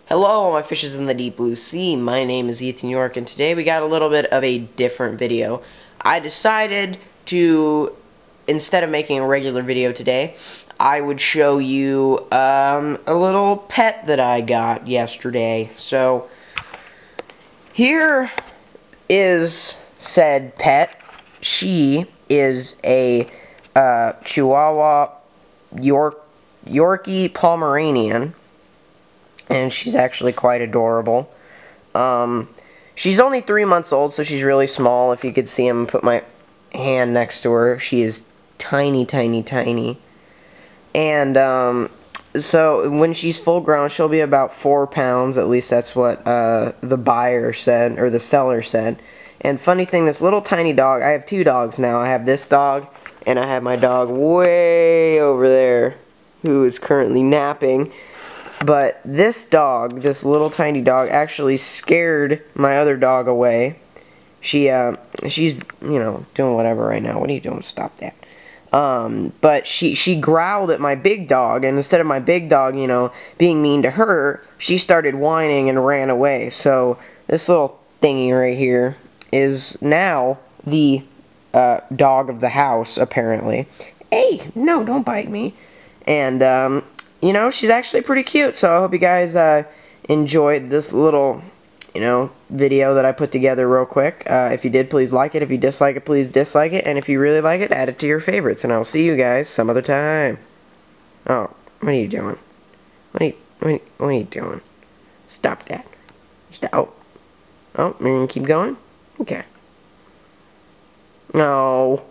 Hello, my fishes in the deep blue sea. My name is Ethan York, and today we got a little bit of a different video. I decided to, instead of making a regular video today, I would show you a little pet that I got yesterday. So, here is said pet. She is a Chihuahua Yorkie Pomeranian. And she's actually quite adorable. She's only 3 months old, so she's really small. If you could see him, put my hand next to her. She is tiny, tiny, tiny. And so when she's full grown, she'll be about 4 pounds. At least that's what the buyer said, or the seller said. And funny thing, this little tiny dog, I have 2 dogs now. I have this dog, and I have my dog way over there, who is currently napping. But this dog, this little tiny dog, actually scared my other dog away. She's, you know, doing whatever right now. What are you doing? Stop that. But she growled at my big dog, and instead of my big dog, you know, being mean to her, she started whining and ran away. So this little thingy right here is now the dog of the house, apparently. Hey, no, don't bite me. And, you know, she's actually pretty cute, so I hope you guys enjoyed this little, you know, video that I put together real quick. If you did, please like it. If you dislike it, please dislike it. And if you really like it, add it to your favorites. And I'll see you guys some other time. Oh, what are you doing? What are you doing? Stop that. Stop. Oh, you're going to keep going? Okay. No.